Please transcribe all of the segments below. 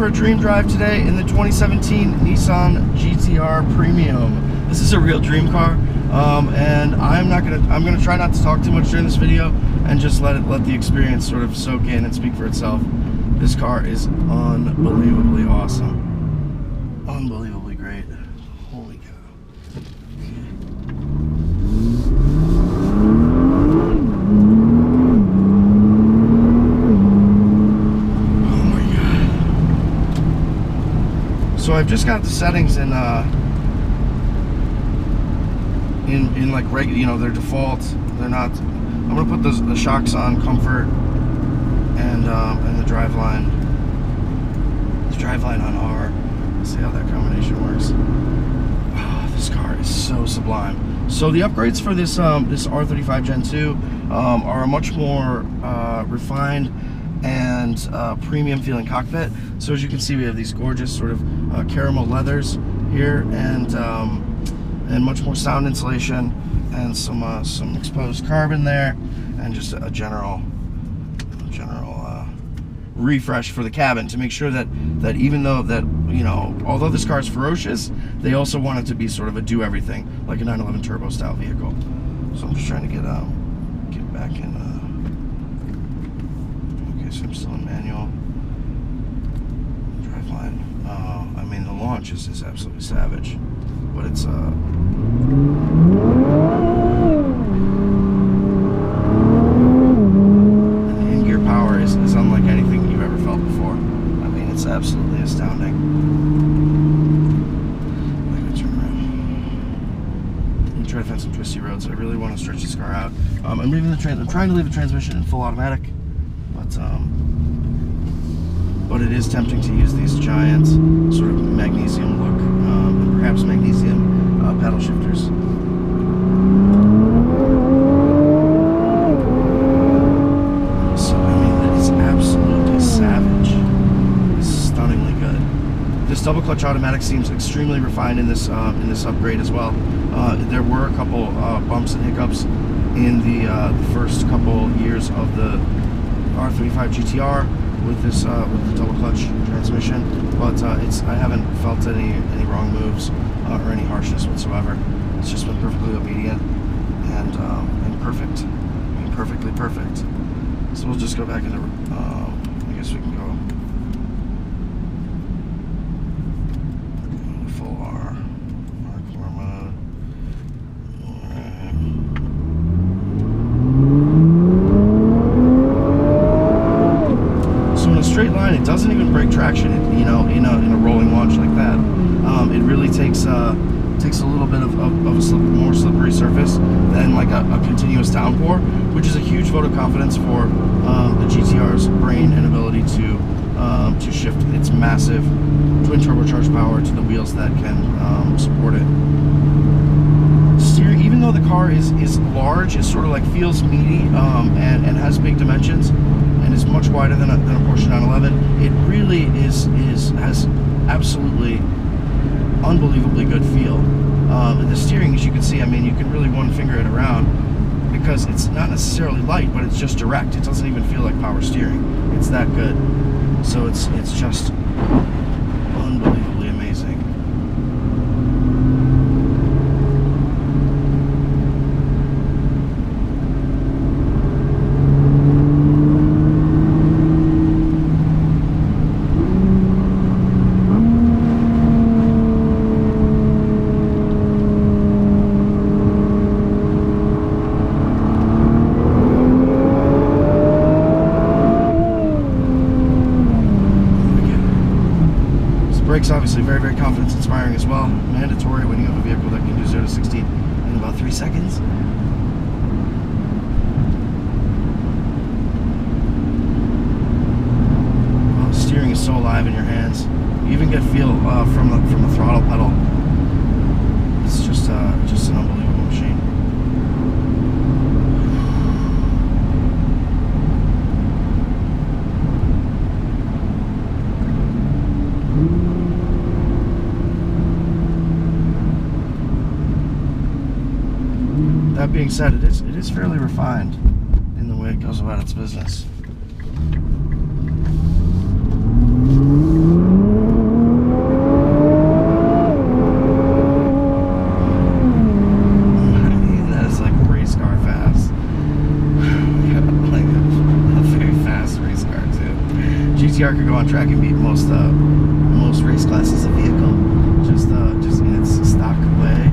for a dream drive today in the 2017 Nissan GTR Premium. This is a real dream car, and I'm gonna try not to talk too much during this video and just let the experience sort of soak in and speak for itself. This car is unbelievably awesome, unbelievably great. Holy cow! So I've just got the settings in like regular, you know, their default. They're not. I'm gonna put the shocks on comfort and the driveline on R. Let's see how that combination works. Oh, this car is so sublime. So the upgrades for this this R35 Gen 2 are a much more refined and premium feeling cockpit. So as you can see, we have these gorgeous sort of caramel leathers here, and much more sound insulation, and some exposed carbon there, and just a general refresh for the cabin to make sure that even though that, you know, although this car is ferocious, they also want it to be sort of a do everything, like a 911 turbo style vehicle. So I'm just trying to get back in. Okay, so I'm still in manual. Driveline. I mean, the launch is absolutely savage, but it's and the in-gear power is unlike anything you've ever felt before. I mean, it's absolutely astounding. I'm gonna turn around and try to find some twisty roads. I really want to stretch this car out. I'm trying to leave the transmission in full automatic, but it is tempting to use these giant sort of magnesium look, and perhaps magnesium paddle shifters. So I mean, that is absolutely savage. It's stunningly good. This double clutch automatic seems extremely refined in this upgrade as well. There were a couple bumps and hiccups in the first couple years of the R35 GTR with this with the double clutch transmission, but I haven't felt any wrong moves or any harshness whatsoever. It's just been perfectly obedient and perfect. I mean, perfectly perfect. So we'll just go back into. I guess we can go full R core mode. Straight line, it doesn't even break traction, you know, in a rolling launch like that. It really takes a little bit of a more slippery surface than like a continuous downpour, which is a huge vote of confidence for the GTR's brain and ability to shift its massive twin turbocharged power to the wheels that can support it. Steering, even though the car is large, it sort of like feels meaty and has big dimensions, and is much wider than a Porsche 911. It really has absolutely unbelievably good feel. The steering, as you can see, I mean, you can really one finger it around because it's not necessarily light, but it's just direct. It doesn't even feel like power steering. It's that good. So it's just unbelievably amazing. Brakes obviously very, very confidence inspiring as well. Mandatory when you have a vehicle that can do 0 to 60 in about 3 seconds. Well, the steering is so alive in your hands. You even get feel from the throttle pedal. It's just an unbelievable machine. That being said, it is fairly refined in the way it goes about its business. GTR could go on track and beat most race classes of vehicle, just in its stock way.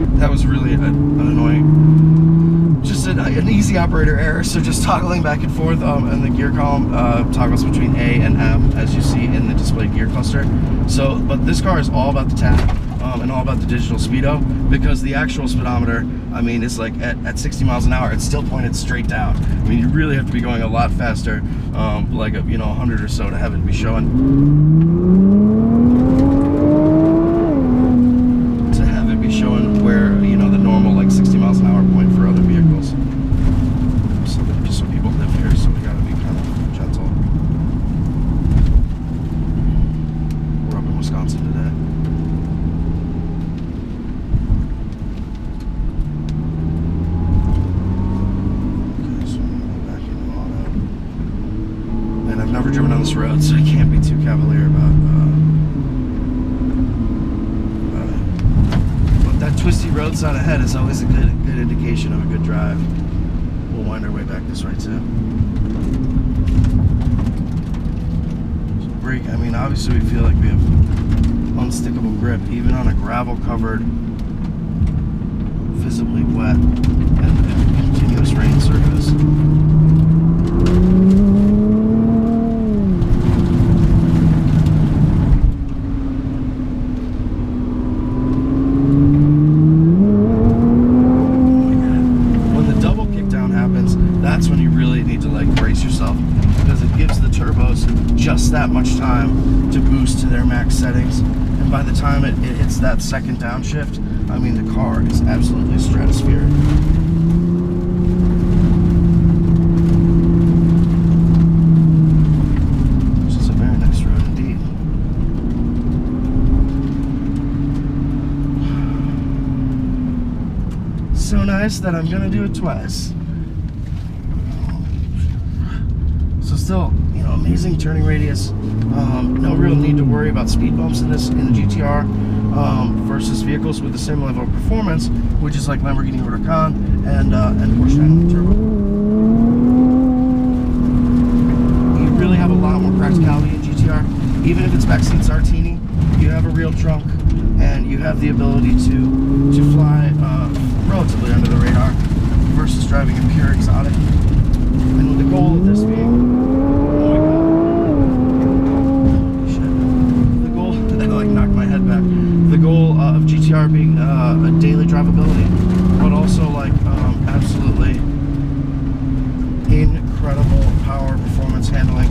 But that was really an annoying, just an easy operator error. So just toggling back and forth, and the gear column toggles between A and M, as you see in the display gear cluster. So, but this car is all about the tap. And all about the digital speedo, because the actual speedometer, I mean, it's like at 60 miles an hour, it's still pointed straight down. I mean, you really have to be going a lot faster, like 100 or so, to have it be showing. To have it be showing where, the normal like 60 miles an hour point for other vehicles. So just so people live here, so we gotta be kind of gentle. We're up in Wisconsin today. I've never driven on this road, so I can't be too cavalier about it. But that twisty roadside ahead is always a good indication of a good drive. We'll wind our way back this way too. So brake, I mean, obviously we feel like we have unstickable grip, even on a gravel-covered, visibly wet and continuous rain surface. That's when you really need to like brace yourself, because it gives the turbos just that much time to boost to their max settings, and by the time it hits that second downshift, I mean, the car is absolutely stratospheric. This is a very nice road indeed. So nice that I'm gonna do it twice. Still, amazing turning radius. No real need to worry about speed bumps in the GTR versus vehicles with the same level of performance, which is like Lamborghini Huracan and Porsche 911 Turbo. You really have a lot more practicality in GTR. Even if it's backseat Sartini, you have a real trunk, and you have the ability to fly relatively under the radar versus driving a pure exotic. And with the goal of this being, the goal of GTR being a daily drivability, but also like absolutely incredible power, performance, handling,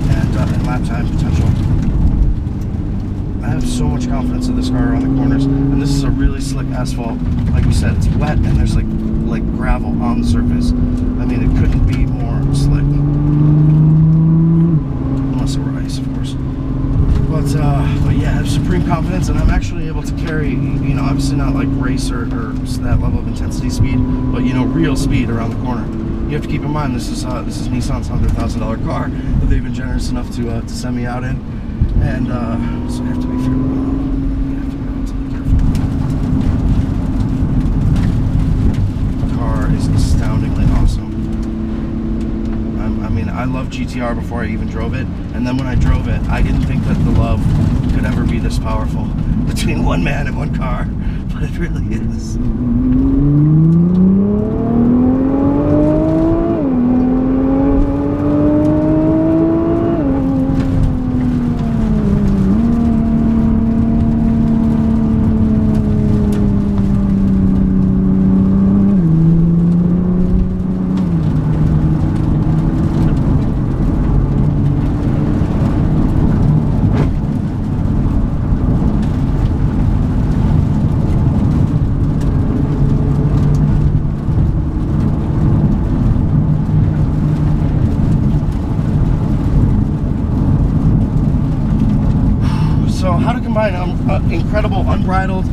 and lap time potential. I have so much confidence in this car around the corners, and this is a really slick asphalt. Like we said, it's wet, and there's like gravel on the surface. I mean, it couldn't be more slick, unless it were ice, of course. But yeah, I have supreme confidence, and I'm actually able to carry, obviously not like race or that level of intensity speed, but real speed around the corner. You have to keep in mind, this is Nissan's $100,000 car that they've been generous enough to send me out in, and so I have to be fairly, relatively careful. The car is astoundingly awesome. I mean, I loved GTR before I even drove it, and then when I drove it, I didn't think that the love could ever be this powerful between one man and one car, but it really is. Incredible unbridled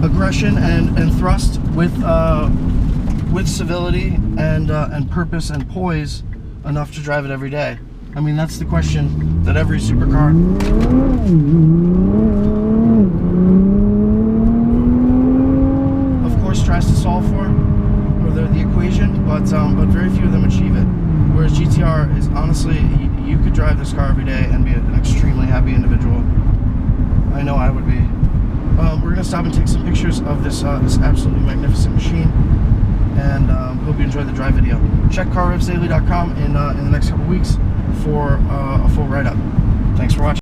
aggression and thrust with civility and purpose and poise enough to drive it every day. I mean, that's the question that every supercar of course tries to solve for, or they're the equation, but very few of them achieve it. Whereas GTR is honestly, you could drive this car every day and be an extremely happy individual. I know I would be. We're gonna stop and take some pictures of this this absolutely magnificent machine, and hope you enjoyed the drive video. Check carrevsdaily.com in the next couple weeks for a full write-up. Thanks for watching.